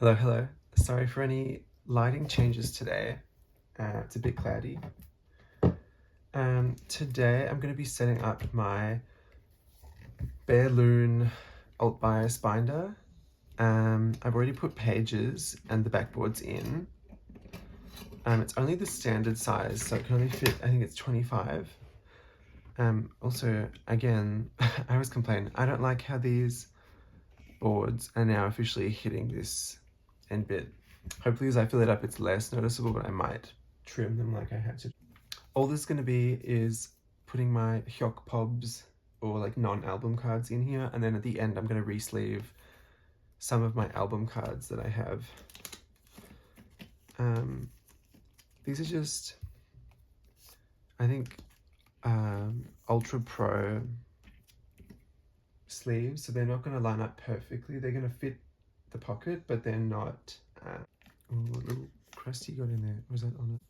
Hello, hello. Sorry for any lighting changes today. It's a bit cloudy. Today I'm going to be setting up my Bearloon UltBias binder. I've already put pages and the backboards in. It's only the standard size, so it can only fit, I think it's 25. Also, again, I always complain, I don't like how these boards are now officially hitting this end bit. Hopefully as I fill it up it's less noticeable, but I might trim them like I had to. All this is going to be is putting my Hyuk pobs or like non-album cards in here, and then at the end I'm going to re-sleeve some of my album cards that I have. These are just, I think, Ultra Pro sleeves, so they're not going to line up perfectly. They're going to fit the pocket, but they're not. Oh, a little crusty got in there. Was that on it?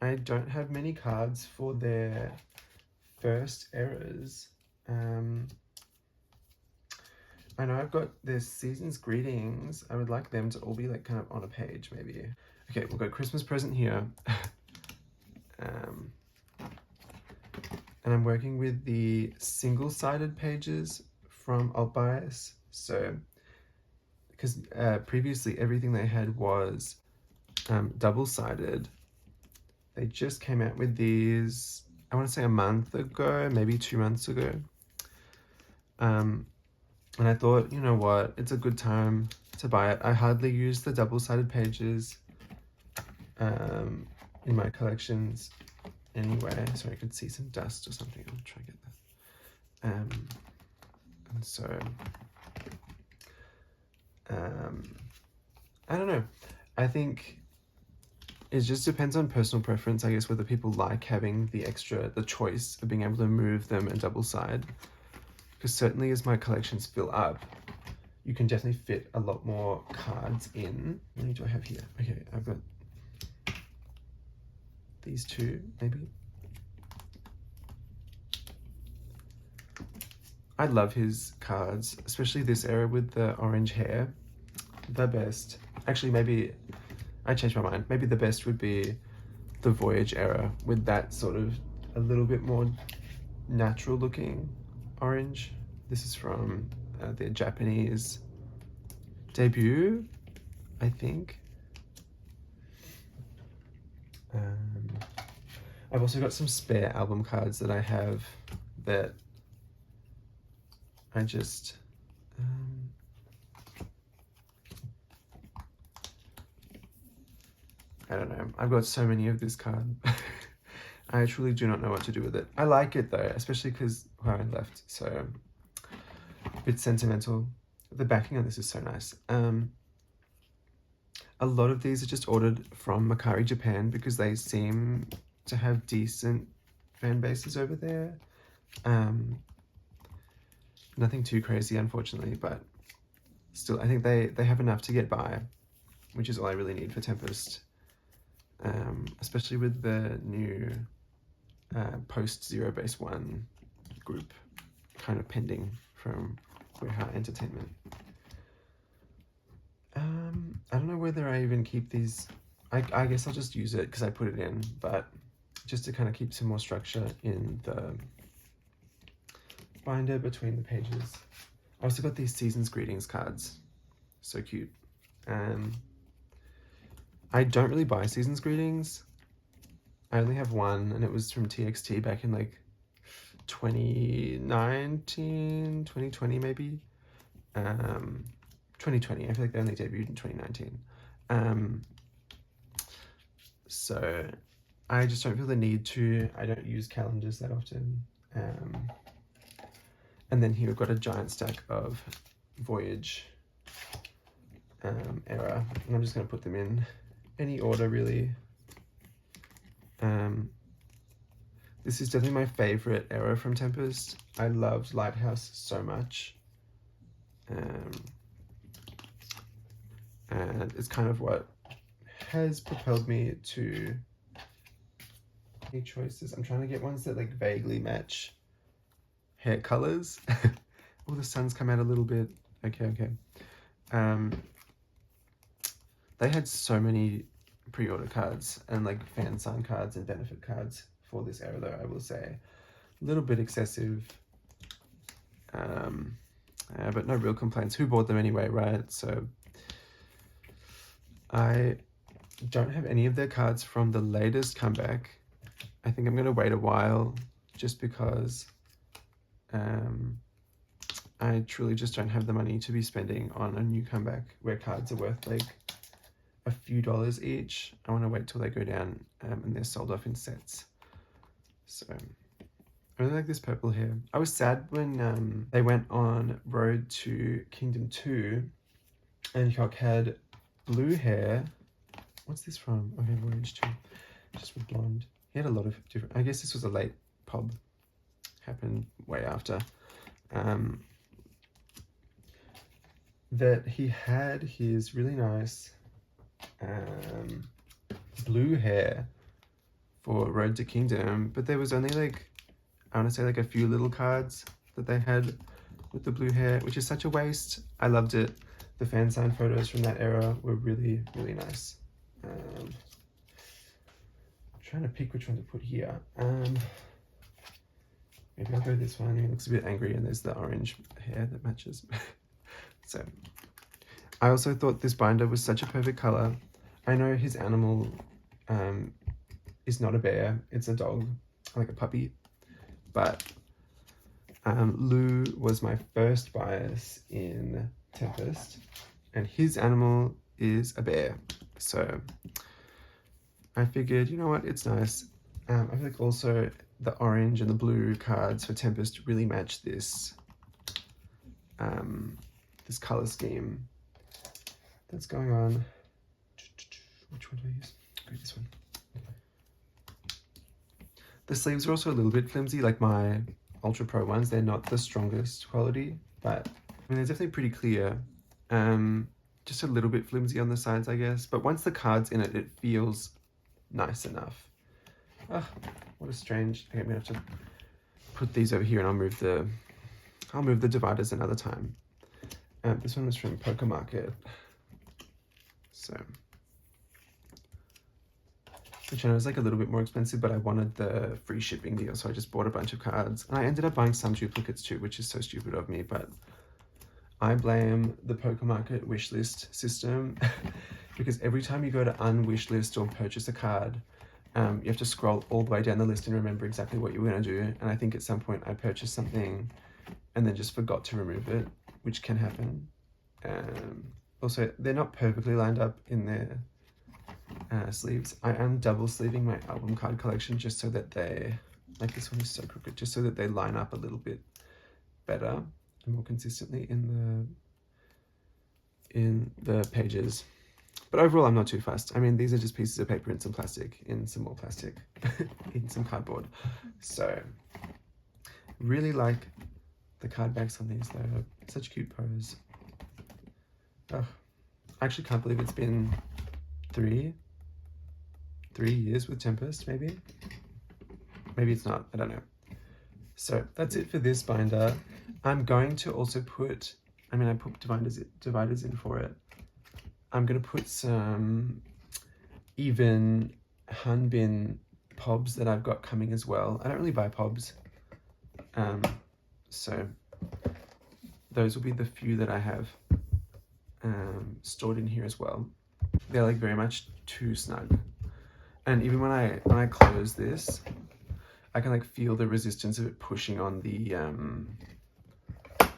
I don't have many cards for their first errors. I know I've got their season's greetings. I would like them to all be like kind of on a page maybe. Okay, we've got Christmas present here. And I'm working with the single-sided pages from UltBias. So, because previously everything they had was double-sided. They just came out with these, I want to say a month ago, maybe 2 months ago. And I thought, you know what, it's a good time to buy it. I hardly use the double-sided pages in my collections anyway. So I could see some dust or something. I'll try to get that. And so, I don't know. I think it just depends on personal preference, I guess, whether people like having the choice of being able to move them and double side. Because certainly as my collections fill up, you can definitely fit a lot more cards in. How many do I have here? Okay, I've got these two, maybe. I love his cards, especially this era with the orange hair. The best. Actually, maybe I changed my mind. Maybe the best would be the Voyage era with that sort of a little bit more natural looking orange. This is from their Japanese debut, I think. I've also got some spare album cards that I have that I just I don't know. I've got so many of this card. I truly do not know what to do with it. I like it though, especially because where I left, so a bit sentimental. The backing on this is so nice. A lot of these are just ordered from Makari Japan because they seem to have decent fan bases over there. Nothing too crazy, unfortunately, but still, I think they have enough to get by, which is all I really need for Tempest. Especially with the new post-Zero Base 1 group kind of pending from Weha Entertainment. I don't know whether I even keep these. I guess I'll just use it because I put it in, but just to kind of keep some more structure in the binder between the pages. I also got these Season's Greetings cards. So cute. I don't really buy Season's Greetings. I only have one, and it was from TXT back in like 2019, 2020 maybe. 2020, I feel like they only debuted in 2019. So I just don't feel the need to. I don't use calendars that often. And then here we've got a giant stack of Voyage era, and I'm just going to put them in any order really. This is definitely my favorite era from Tempest. I loved Lighthouse so much. And it's kind of what has propelled me to make choices. I'm trying to get ones that like vaguely match hair colors. Oh, the sun's come out a little bit. Okay. They had so many pre-order cards and like fan sign cards and benefit cards for this era, though, I will say. A little bit excessive, but no real complaints. Who bought them anyway, right? So I don't have any of their cards from the latest comeback. I think I'm going to wait a while just because I truly just don't have the money to be spending on a new comeback where cards are worth like a few dollars each. I want to wait till they go down and they're sold off in sets. So I really like this purple hair. I was sad when they went on Road to Kingdom 2 and Hyuk had blue hair. What's this from? Okay, Voyage 2. Just with blonde. He had a lot of different... I guess this was a late pub. Happened way after. That he had his really nice blue hair for Road to Kingdom, but there was only like, I want to say like a few little cards that they had with the blue hair, which is such a waste. I loved it. The fan sign photos from that era were really, really nice. Trying to pick which one to put here. Maybe I'll go this one. It looks a bit angry and there's the orange hair that matches. So I also thought this binder was such a perfect color. I know his animal is not a bear, it's a dog, like a puppy. But Lou was my first bias in Tempest, and his animal is a bear. So I figured, you know what, it's nice. I feel like also the orange and the blue cards for Tempest really match this this color scheme that's going on. Which one do I use? Go this one. The sleeves are also a little bit flimsy, like my Ultra Pro ones. They're not the strongest quality, but I mean, they're definitely pretty clear. Just a little bit flimsy on the sides, I guess. But once the card's in it, it feels nice enough. Oh, what a strange... Okay, I'm gonna have to put these over here and I'll move the dividers another time. This one was from Poker Market. So... which I know is like a little bit more expensive, but I wanted the free shipping deal, so I just bought a bunch of cards. And I ended up buying some duplicates too, which is so stupid of me, but I blame the Poker Market wishlist system because every time you go to unwishlist or purchase a card, you have to scroll all the way down the list and remember exactly what you were going to do. And I think at some point I purchased something and then just forgot to remove it, which can happen. Also, they're not perfectly lined up in their sleeves. I am double sleeving my album card collection just so that they, like this one is so crooked, just so that they line up a little bit better and more consistently in the pages. But overall, I'm not too fussed. I mean, these are just pieces of paper and some plastic, in some more plastic, in some cardboard. So, really like the card backs on these. They're such cute pose. Oh, I actually can't believe it's been 3 years with Tempest, maybe it's not, I don't know. So that's it for this binder. I'm going to also put, I mean, I put dividers in for it. I'm going to put some even Hanbin pobs that I've got coming as well. I don't really buy pobs, so those will be the few that I have stored in here as well. They're like very much too snug, and even when I close this, I can like feel the resistance of it pushing on the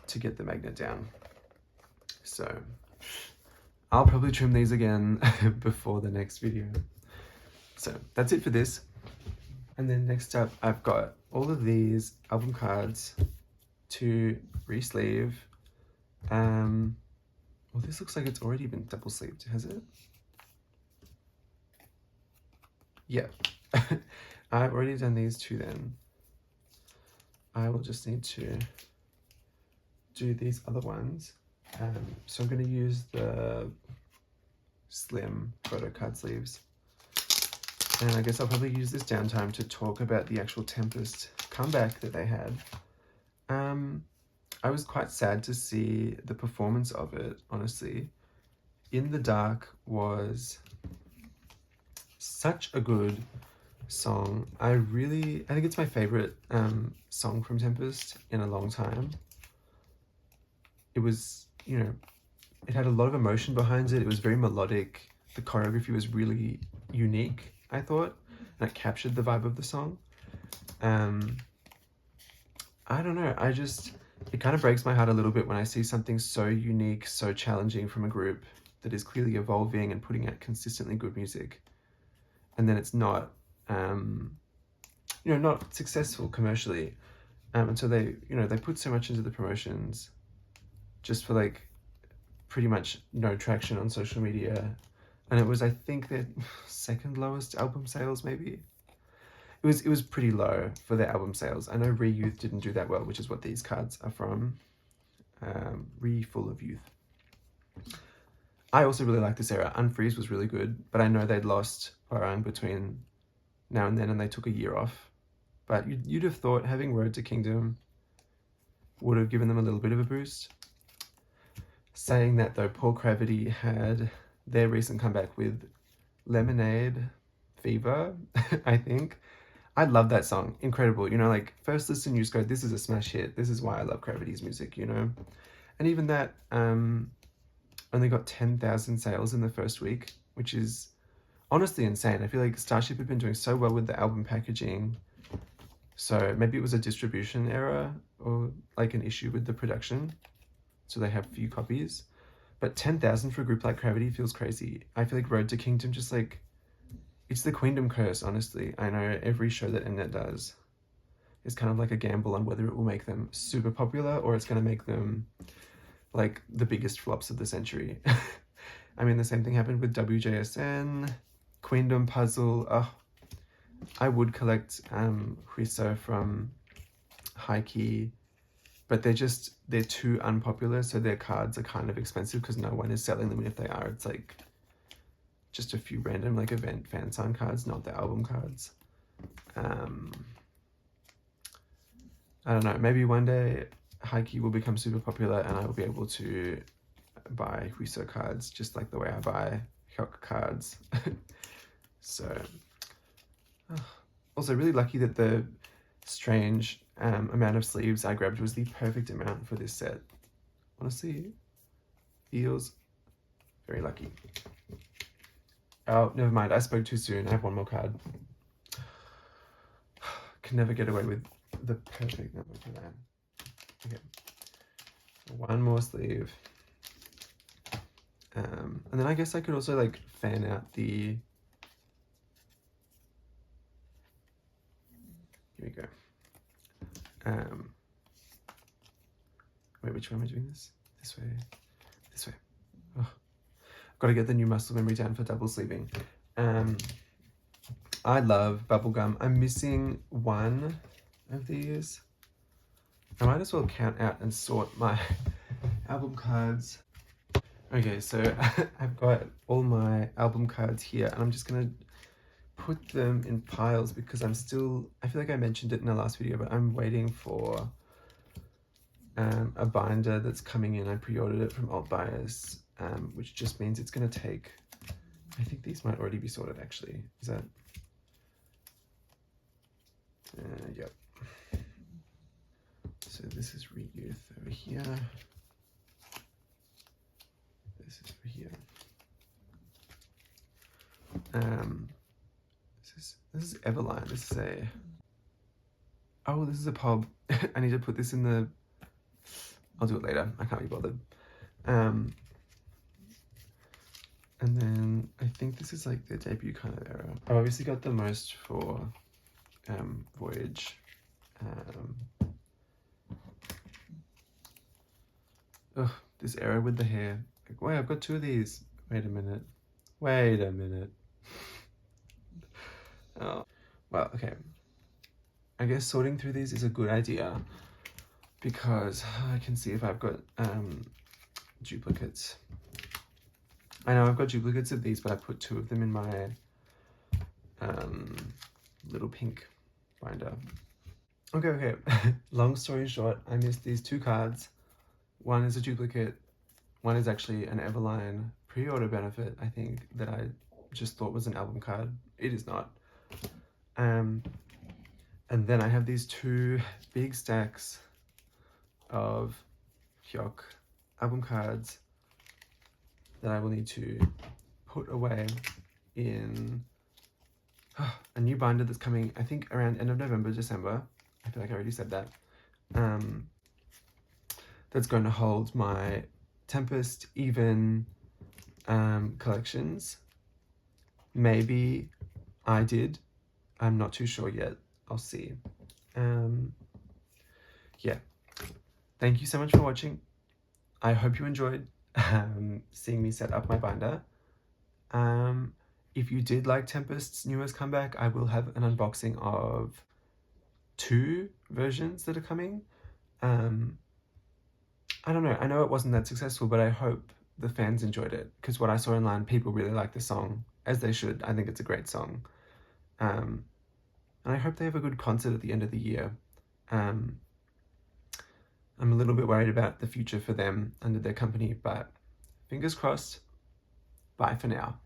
to get the magnet down. So I'll probably trim these again before the next video. So that's it for this. And then next up, I've got all of these album cards to re-sleeve. Well, this looks like it's already been double sleeved, has it? Yeah. I've already done these two then. I will just need to do these other ones. So I'm going to use the slim photo card sleeves. And I guess I'll probably use this downtime to talk about the actual Tempest comeback that they had. I was quite sad to see the performance of it, honestly. In the Dark was such a good song. I think it's my favorite song from Tempest in a long time. It was, you know, it had a lot of emotion behind it. It was very melodic. The choreography was really unique, I thought, and it captured the vibe of the song. I don't know, it kind of breaks my heart a little bit when I see something so unique, so challenging from a group that is clearly evolving and putting out consistently good music, and then it's not, not successful commercially. And so they put so much into the promotions just for like pretty much no traction on social media. And it was, I think, their second lowest album sales, maybe. It was pretty low for their album sales. I know Re-Youth didn't do that well, which is what these cards are from. Full of Youth. I also really like this era. Unfreeze was really good, but I know they'd lost Barang between now and then, and they took a year off. But you'd have thought having Road to Kingdom would have given them a little bit of a boost. Saying that though, Paul Gravity had their recent comeback with Lemonade Fever, I think. I love that song. Incredible. Like, first listen, you just go, this is a smash hit. This is why I love Gravity's music, And even that only got 10,000 sales in the first week, which is honestly insane. I feel like Starship had been doing so well with the album packaging. So maybe it was a distribution error or like an issue with the production. So they have few copies. But 10,000 for a group like Gravity feels crazy. I feel like Road to Kingdom just like, it's the Queendom curse, honestly. I know every show that Mnet does is kind of like a gamble on whether it will make them super popular or it's going to make them like the biggest flops of the century. I mean, the same thing happened with WJSN, Queendom Puzzle. Oh, I would collect Huiso from High Key, but they're too unpopular, so their cards are kind of expensive because no one is selling them, and if they are, it's like just a few random like event fan sign cards, not the album cards. I don't know, maybe one day Hikey will become super popular and I will be able to buy Huiso cards just like the way I buy Hyuk cards. So also really lucky that the strange amount of sleeves I grabbed was the perfect amount for this set. Honestly, feels very lucky. Oh, never mind. I spoke too soon. I have one more card. Can never get away with the perfect number for that. Okay. One more sleeve. And then I guess I could also like fan out the... Here we go. Wait, which way am I doing this? This way. This way. Oh. Got to get the new muscle memory down for double sleeving. I love bubblegum. I'm missing one of these. I might as well count out and sort my album cards. Okay, so I've got all my album cards here, and I'm just gonna put them in piles because I feel like I mentioned it in the last video, but I'm waiting for a binder that's coming in. I pre-ordered it from UltBias, which just means it's going to take, I think these might already be sorted actually. Is that? Yep. So this is Re-Youth over here. This is over here. This is Everline. This is a... Oh, this is a pub. I need to put this in the... I'll do it later. I can't be bothered. And then I think this is like the debut kind of era. I've obviously got the most for Voyage. This era with the hair. Like, wait, I've got two of these. Wait a minute. Oh, well, okay. I guess sorting through these is a good idea because I can see if I've got duplicates. I know I've got duplicates of these, but I put two of them in my little pink binder. Okay. Long story short, I missed these two cards. One is a duplicate. One is actually an Everline pre-order benefit, I think, that I just thought was an album card. It is not. And then I have these 2 big stacks of Hyuk album cards that I will need to put away in a new binder that's coming, I think, around end of November, December. I feel like I already said that. That's going to hold my Tempest even collections. Maybe I did. I'm not too sure yet. I'll see. Yeah. Thank you so much for watching. I hope you enjoyed seeing me set up my binder. If you did like Tempest's newest comeback, I will have an unboxing of 2 versions that are coming. I don't know. I know it wasn't that successful, but I hope the fans enjoyed it, because what I saw online, people really like the song, as they should. I think it's a great song. And I hope they have a good concert at the end of the year. I'm a little bit worried about the future for them under their company, but fingers crossed. Bye for now.